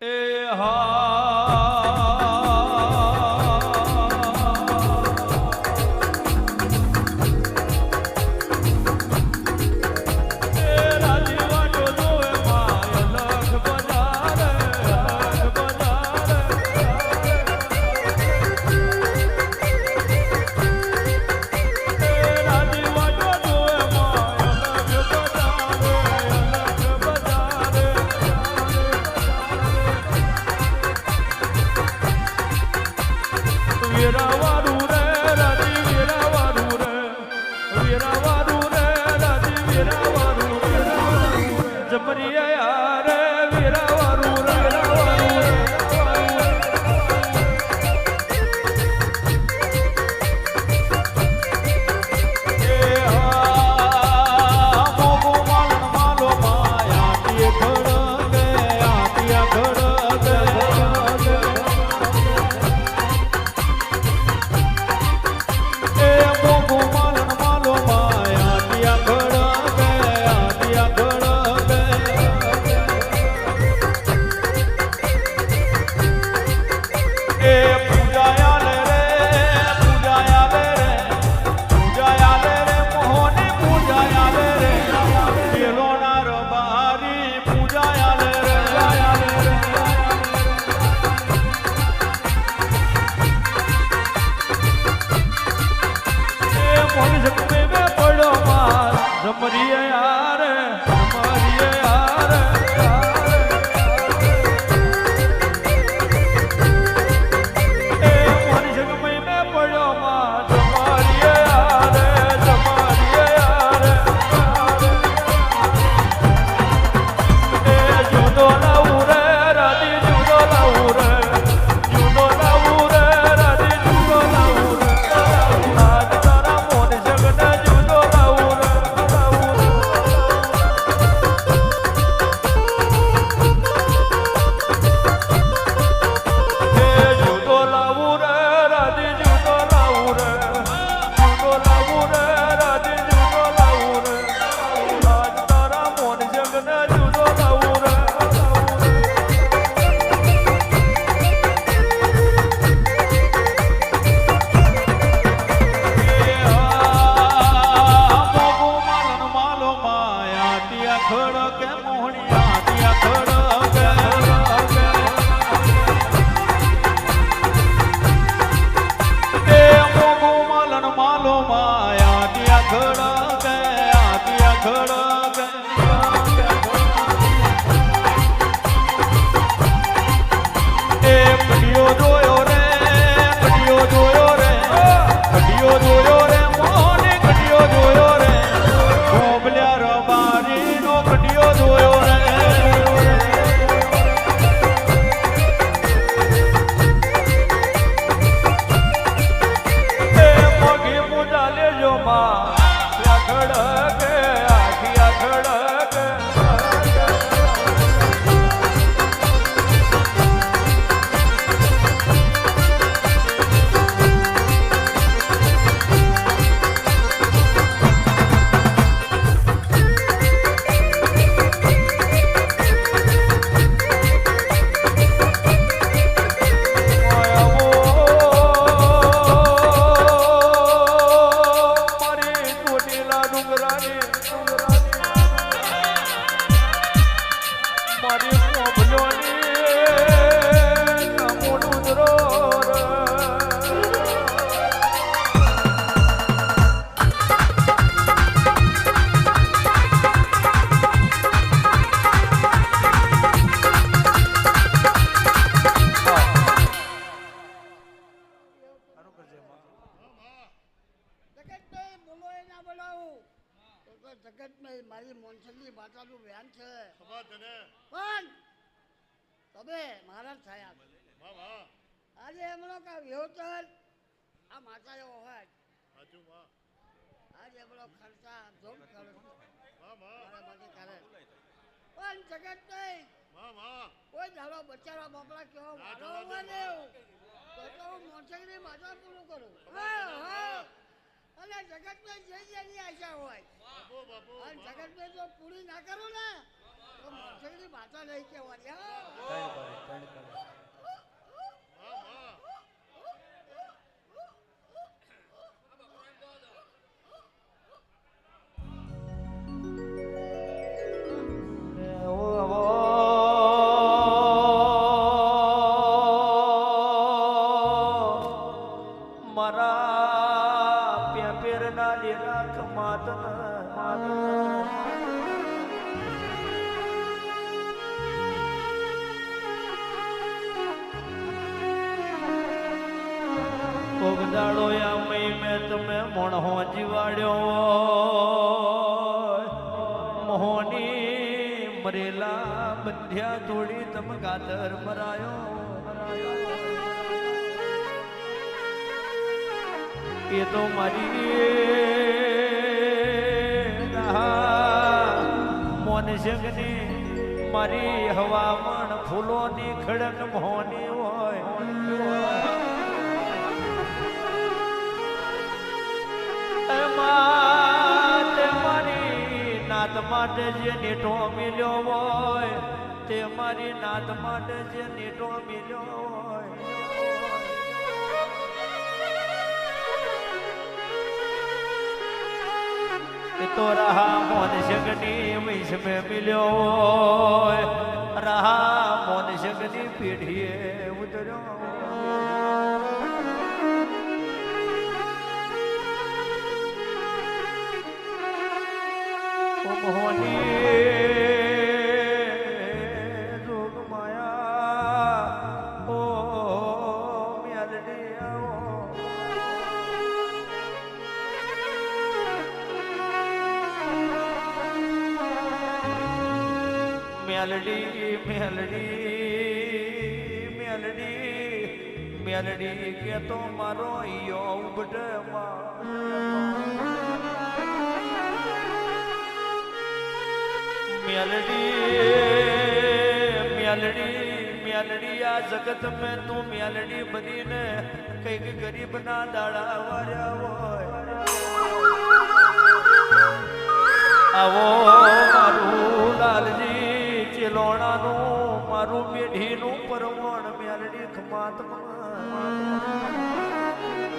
એ હા મારી મોનસંગની માતાનું વ્યાન છે પણ તમે મહારાજ થયા આજે એમનો કા વ્યવતર આ માતાએ હોય આજે એમનો ખર્ચા જોમ કરે પણ જગત નહીં કોઈ ધારો બચારા બાપડા કેવો મારો મને તો હું મોનસંગની માતા પૂરું કરું અને જગતમાં જે જેની આશા હોય અને જગતમાં જો પૂરી ના કરું ને તો મોનસંગની વાતો નહીં કહેવાની હા ઓગદાડો યામઈ મેં તમે મોણહો જીવાડ્યો મોહની મરેલા બંધ્યા થોડી તમ ગાતર મરાયો એ તો મારી મોન જગની મારી હવામણ ફૂલોની ખડક મોહની હોય મારી નાત માટે જે નીટો મિલ્યો હોય તે મારી નાત માટે જે નીટો મિલ્યો હોય તો રહા મોન જગની વૈશ મેં મિલ્યો હોય રહા મોન જગની પીઢીએ ઉતર્યો મોહની જોગ માયા ઓ મ્યાલડી આવો મ્યાલડી મ્યાલડી મ્યાલડી મ્યાલડી કે તો મારો યો ઉબટમાં म्यालड़ी आ जगत में तू म्यालड़ी बनी ने कई गरीब ना दाड़ा वार्या आवो मारू लालजी चिलोणा नु मारू पेढ़ी नु परवण म्यालड़ी खमात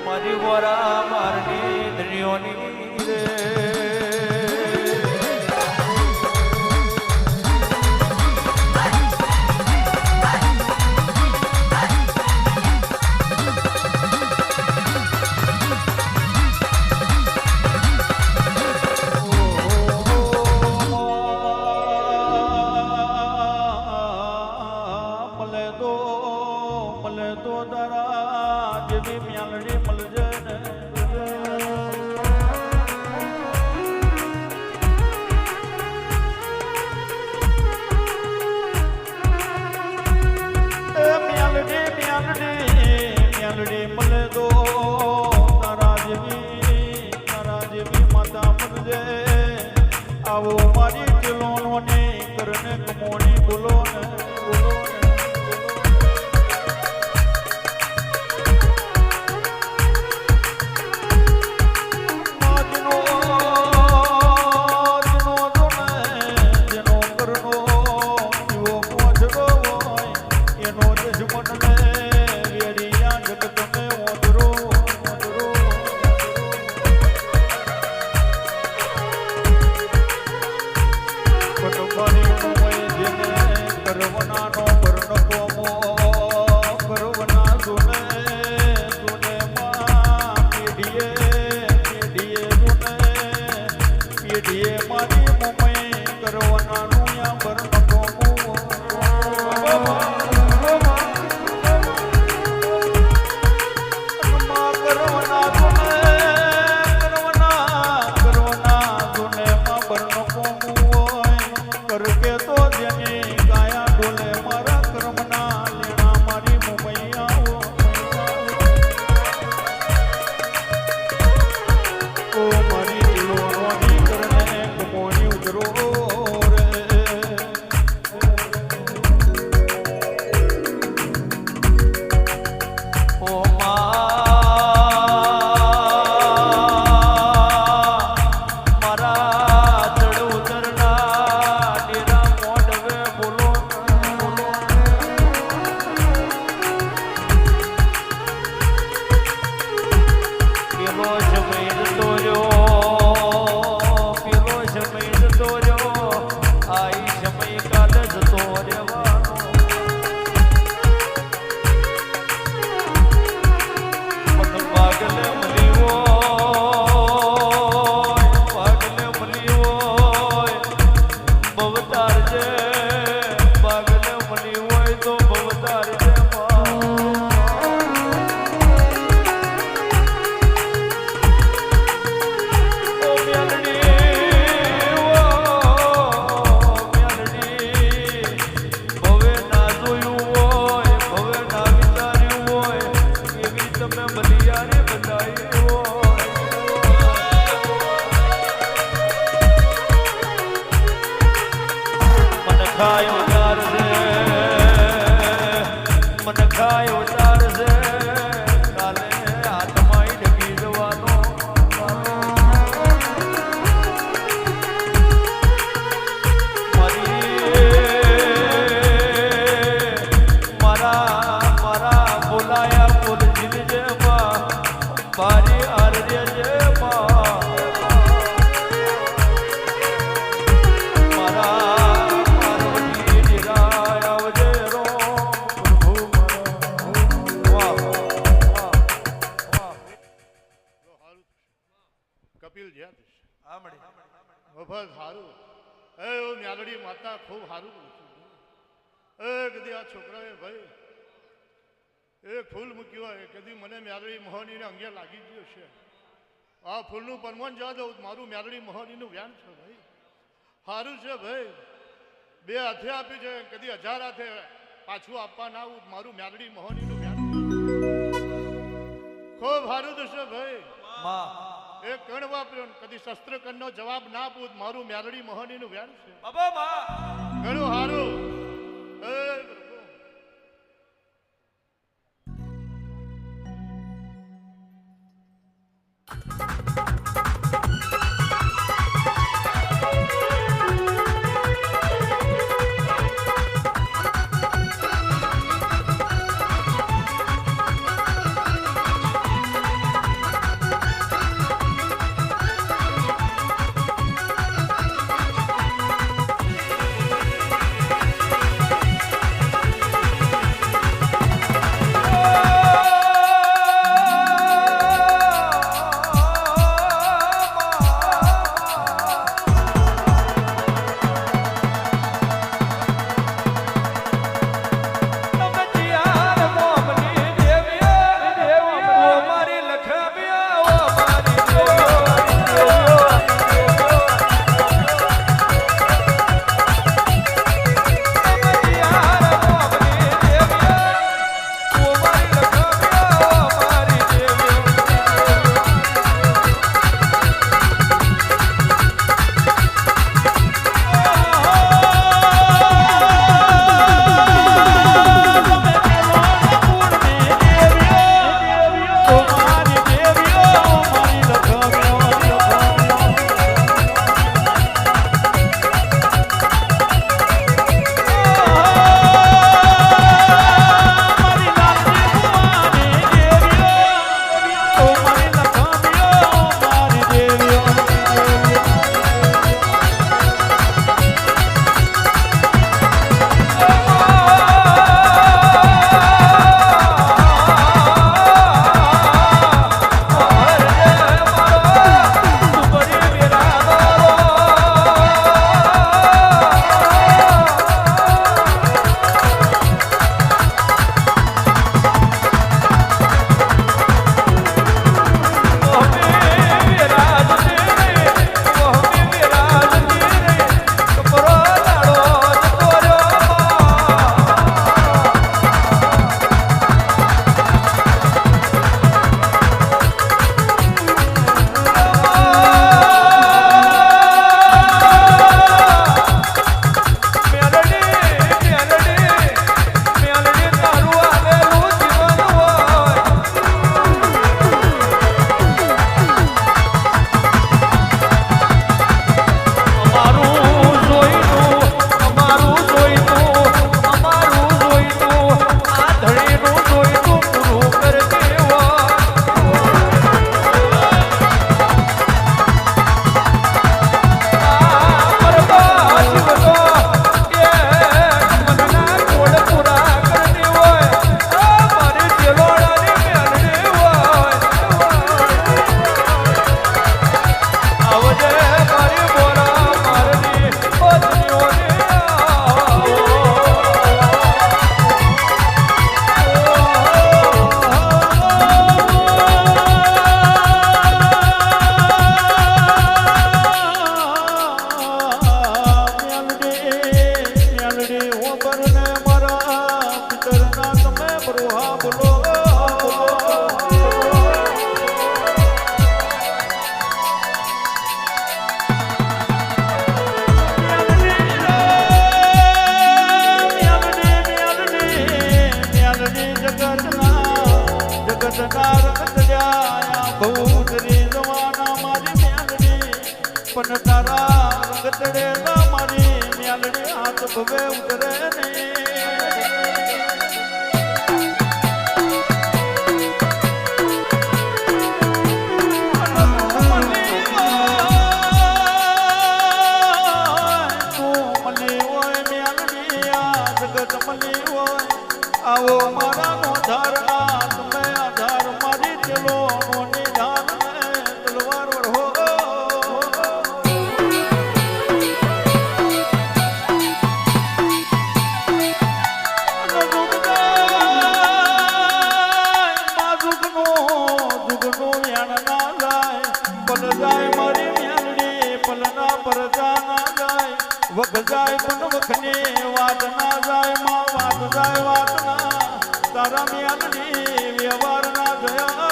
मारी वोरा मारनी धनियोनी रे आवो मारी चिलोनो ने करने कमोनी बोलो ने करके तो जने गाया डोले मर નો રહેવાનો મન પાગલે મળી હોય પાગલે મળી હોય ભવતાર જે પાગલે મળી હોય તો ભવતાર જે ખાયો તાર છે મને ખાયો તાર છે કાલે હાથમાં ડગી જવાનો મારા બોલાયા બોલ જીલ જે બારી આરડે જે કપિલ જ્યાં વફાદ સારું એ મ્યાલડી માતા ખૂબ સારું એ કદી આ છોકરાએ ભાઈ એક ફૂલ મૂક્યું હોય કદી મને મ્યાલડી મોહનીને અંગે લાગી ગયો છે આ ફૂલનું પરમાન જવા દઉં મારું મ્યાલડી મોહનીનું વ્યાન છે ભાઈ સારું છે ભાઈ બે હાથે આપ્યું છે કદી 1000 હાથે પાછું આપવા ના આવું મારું મ્યાલડી મોહનીનું વ્યાન ખૂબ સારું થશે ભાઈ એક કણ વાપર્યો કદી શસ્ત્ર કણનો જવાબ ના આપું મારું મ્યાલડી મોહનીનું વ્યાન છે ઘણું સારું મેલડી ઓબર ને મારા પિતરના તમે બરોહા બોલો પણ તારા રંગતડે મારી મ્યાલડી હાથ ભવે ઉતરે આવો મારા નો ધારણા તમે આધાર મારી ચલો નો નિધાન તલવાર વળો વખ જાય પણ વખની વાત ના જાય માં વાત જાય વાત ના તારા મ્યાલની વ્યવહાર ના જયા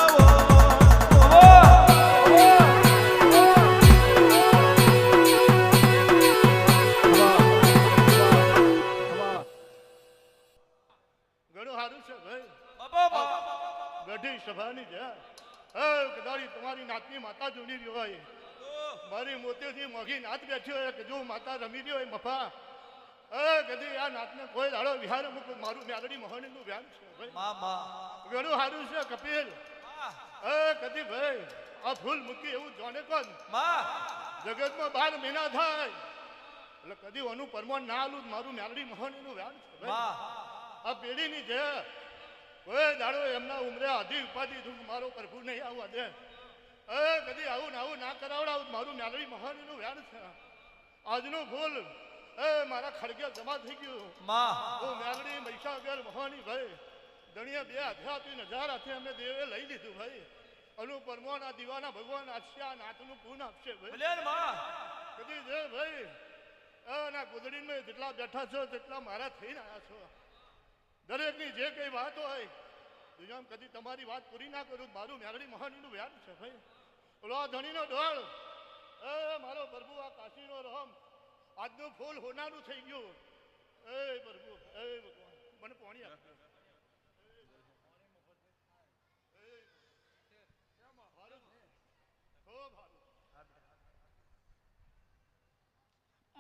ઘણું સારું છે ભાઈ ગઢી સભાની છે કદાળી તમારી નાતની માતા જોડી રહ્યો હોય મારી મોતીથી મોઘી નાત બેઠી હોય કે જો માતા રમી રહી હોય મફા કદી આ નાતને કોઈ દાડો વિહાર મારું મ્યાલડી મહોનીનું વ્યાન છે ભાઈ ઘણું સારું છે કપિલ કદી ભાઈ આ ફૂલ મૂકી એવું જાણે કોણ જગતમાં 12 મહિના થાય એટલે કદી ઓનું પરમાન ના આલું મારું મ્યાલડી મહોનીનું વ્યાન છે ભાઈ આ પેઢીની છે કોઈ દાડો એમના ઉમરે અધી ઉપાધિ દુઃખ મારો પ્રભુ નહીં આવવા દે કદી આવું ના કરાવડાવું મારું મ્યાલડી મહાનીનું વ્યાન છે આજનું ફૂલ મારા ખડગે જમા થઈ ગયું હું મ્યાલડી મહીસાગર મહાની ભાઈ દણીએ 2 હાથે 1000 હાથે અમને દેવે લઈ લીધું ભાઈ અનુ પરમોન આ દીવાના ભગવાન આશ્યા નાથનું પૂન આપશે ભાઈ કદી જે ભાઈ ના ગુદડીમાં જેટલા બેઠા છો તેટલા મારા થઈને આવ્યા છો દરેકની જે કઈ વાત હોય દુનિયામાં કદી તમારી વાત પૂરી ના કરું મારું મ્યાલડી મહાનીનું વ્યાન છે ભાઈ ઓલો ધણીનો ઢોળ મારો પ્રભુ આ કાશીનો રમ આજનું ફૂલ હોનારું થઈ ગયું પ્રભુ ભગવાન મને પાણી આપજો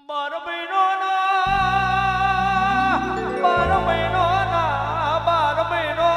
બાર મહિનો ના 12 મહિનો ના 12 મહિનો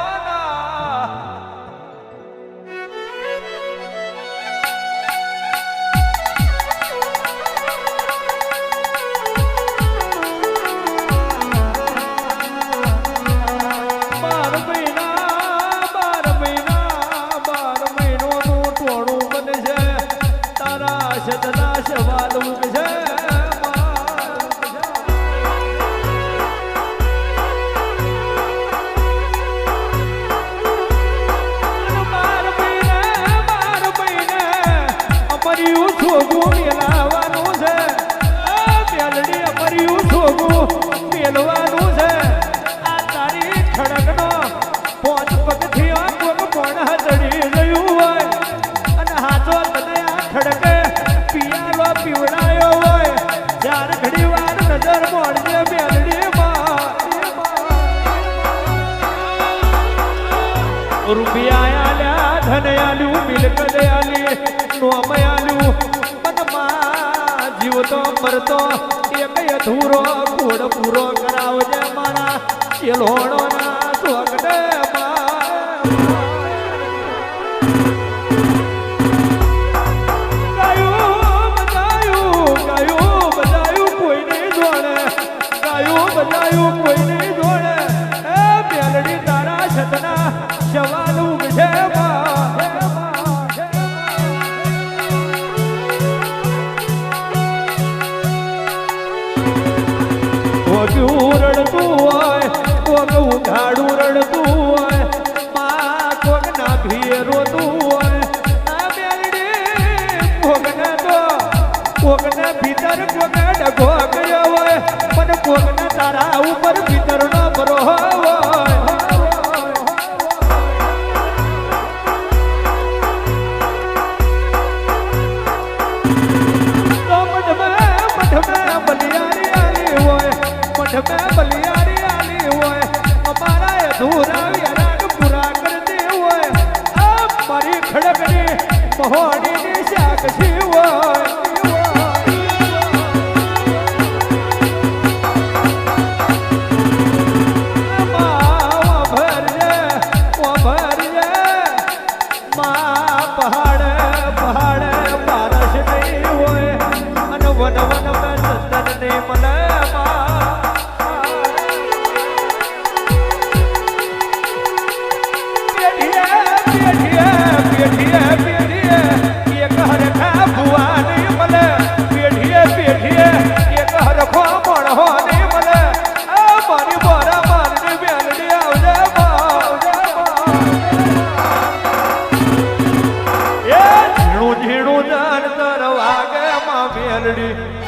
રૂપિયા આલ્યા ધન આલ્યું મિલકત આલી નોમ આલ્યું મનમાં જીવતો મરતો એક અધૂરો કુડ પૂરો કરાવજે મારા ચેલોણો ના સ્વગડે બજાયું કોઈ નહીં જોડે બજાયું કોઈ નહીં જોડે મેલડી તારા છતના શવાનું છે રડતું હોય કોક ઉઘાડું રડતું હોય માં કોક ના ભીએ રોતું હોય આ મેલડી કોકને ભીતર કોક ડગો કર્યો હોય પણ કોકને તારા ઉપર પિતરનો ભરો હોય બલિયારી આલી હોય અમારા અધૂરા યરાગ પૂરા કરતી હોય આ મારી ખડકની મહોડીની સાક્ષી હોય પહાડ પહાડ પારસ નહીં હોય અને વન વન મેં ચંદન નહીં મળે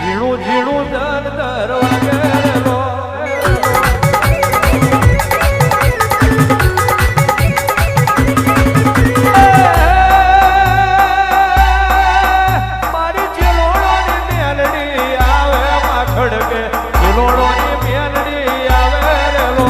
ઝીણું ઝીણું ધન દરવાગે મારી ચિલોડોની મેલડી આવે માખડકે ચિલોડોની મેલડી આવે રેલો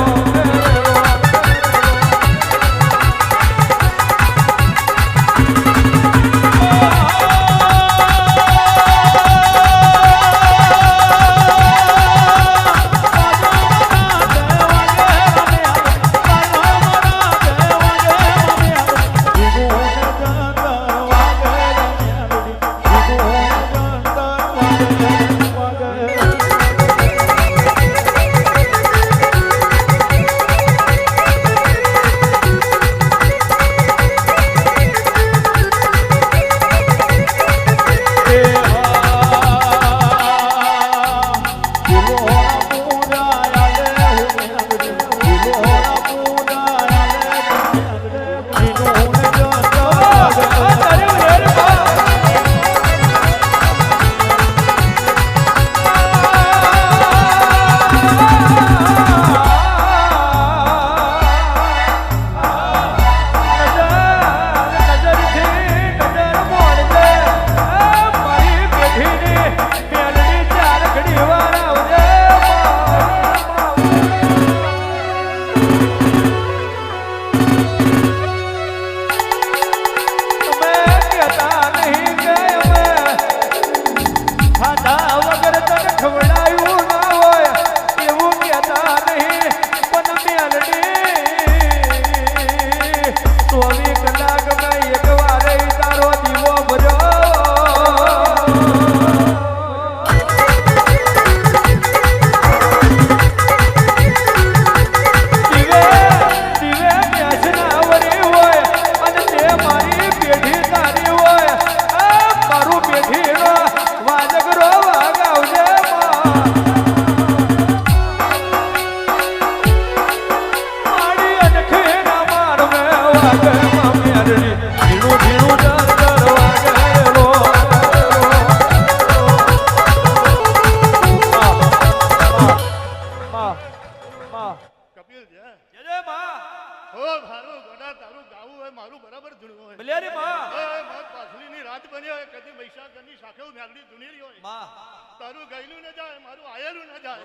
તારું ગયેલું ન જાય મારું આયેલું ન જાય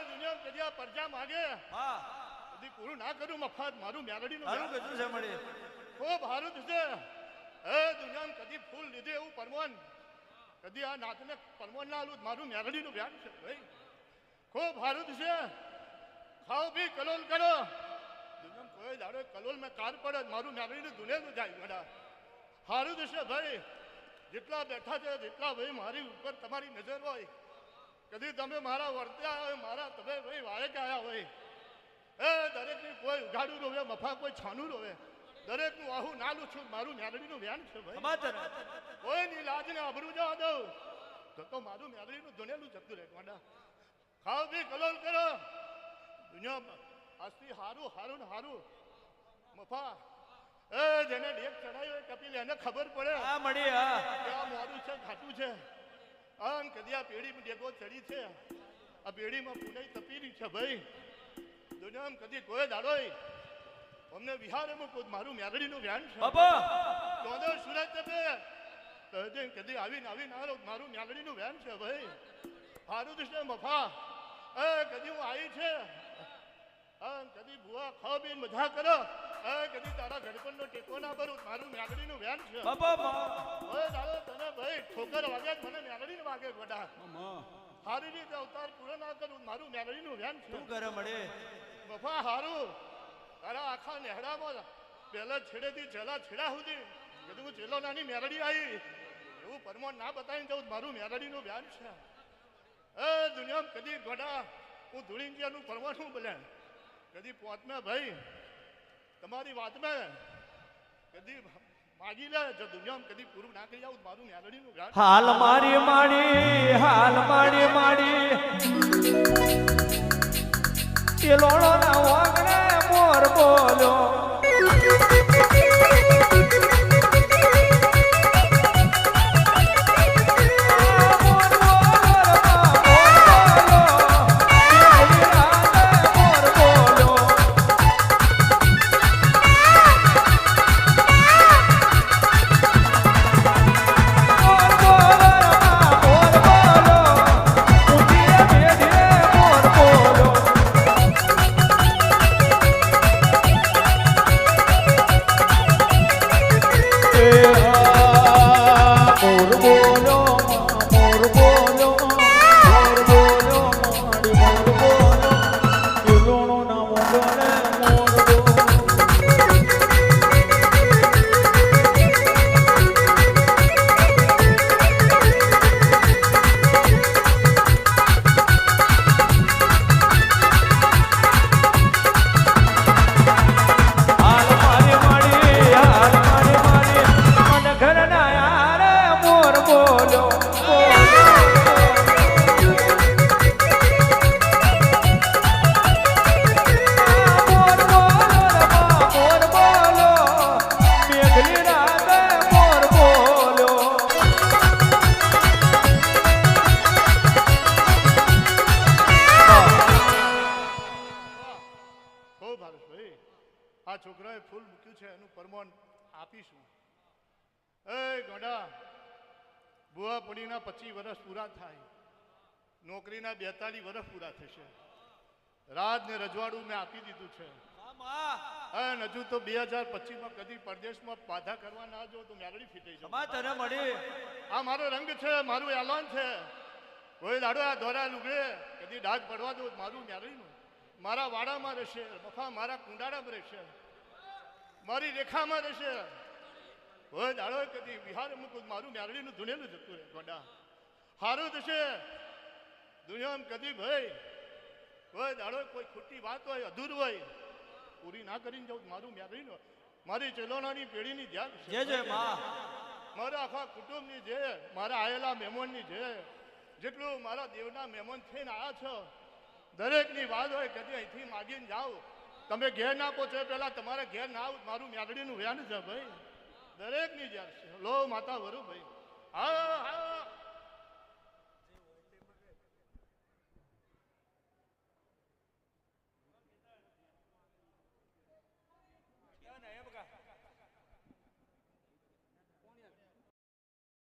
દુનિયા કદી પરજા માગે કદી પૂરું ના કરું મફત મારું મેલડીનું ખૂબ હારું છે દુનિયામાં કદી ફૂલ લીધે એવું પરમોન કદી આ નાતને પરમોન ના આલું મારું મેલડીનું વ્યાન છે ભાઈ ખૂબ હારું છે ખાઓ બી કલોલ કરો દુનિયામાં કોઈ દાડો કલોલ મેં કાર પડે મારું મેલડીનું દુનિયાનું જાય ગડા હારું છે ભાઈ જેટલા બેઠા છે જેટલા ભાઈ મારી ઉપર તમારી નજર હોય કદી તમે મારા વર્ત્યા હોય મારા તમે ભાઈ વાળે કે આવ્યા હોય દરેકની કોઈ ઉઘાડું રોવે મફા કોઈ છાનું રોવે દરેકનું આહું નાલું છું મારું મેલડીનું વ્યાન છે ભાઈ કોઈની લાજને અબરું જવા દઉં તો મારું મેલડીનું ધોનેલું જતું રહે વાડા ખાઓ બી કલોલ કરો દુનિયા આજથી હારું હારું ને હારું મફા જેને ડેક ચડાયો કપિલ એને ખબર પડે આ મળી હા કે આ મોડું છે ખાટું છે આમ કદી આ પેઢી ડેગો ચડી છે આ બેડીમાં પુનાઈ તપીરી છે ભાઈ દુનિયામાં કદી કોઈ દાડો અમને વિહાર મારું મેલડીનું વ્યાન છે બાપા ચોદો સુરત તપે તો કદી આવીને મારું મેલડીનું વ્યાન છે ભાઈ હારું દુશ્મન મફા કદી હું આવી છે કદી બુઆ ખાવ પીને મજા કરો કદી તારા ગણપણનો ટેકો ના ભરું મારું મેલડીનું વ્યાન છે બાપા દાદો તને ભાઈ ઠોકર વાગે મને મેલડીને વાગે ગોડા હારી રીતે અવતાર પૂરો ના કરું મારું મેલડીનું વ્યાન છે તું કરે મળે મફા હારું તારા આખા નેહડામાં પહેલા છેડેથી છેલ્લા છેડા સુધી કીધું હું છેલ્લો નાની મેલડી આવી એવું પરમોણ ના બતાવીને જવું મારું મેલડીનું વ્યાન છે દુનિયામાં કદી ગોડા હું ધૂળીંગિયાનું પરમોણ બોલે કદી પોતમાં ભાઈ તમારી વાતમાં કદી માગી લે જો દુનિયામાં કદી પૂરું ના કરી આવું મારું મેલડીનું વ્યાન હાલ મારી માડી એ લોણો ના વાગણે મોર બોલ્યો આ છોકરાએ ફૂલ મૂક્યું છે એનું પરમોણ આપીશું ગોડા બુઆ પડીના 25 વર્ષ પૂરા થાય નોકરીના 42 વર્ષ પૂરા થશે રાજ ને રજવાડું મેં આપી દીધું છે હજુ તો 2025 કદી પરદેશમાં બાધા કરવા ના જો તો મેલડી ફીટાઈ જાય આ મારો રંગ છે મારું એલાન છે કોઈ દાડો આ દોરા લુગડે કદી ડાઘ પડવા દો મારું મેલડીનું મારા વાડામાં રહેશે મફા મારા કુંડાળામાં રહેશે મારી રેખામાં રહેશે કોઈ દાડો કદી વિહાર મૂકું મારું મેલડીનું ધૂણેલું જતું રહે ગોડા સારું થશે દુનિયામાં કદી ભાઈ કોઈ દાડો કોઈ ખોટી વાત હોય અધૂર હોય પૂરી ના કરીને જાઉં મારું મેલડીનું મારી ચેલોનાની પેઢીની ધ્યાન મારા આખા કુટુંબની જે મારા આયેલા મહેમાનની જે જેટલું મારા દેવના મહેમાન થઈને આવ્યા છો દરેકની વાત હોય કદી અહીંથી માગીને જાઓ તમે ઘેર ના પહોંચો પહેલા તમારે ઘેર ના આવું મારું મેલડીનું વ્યાન છે ભાઈ દરેકની જ્યાં છે લો માતા વરુ ભાઈ હા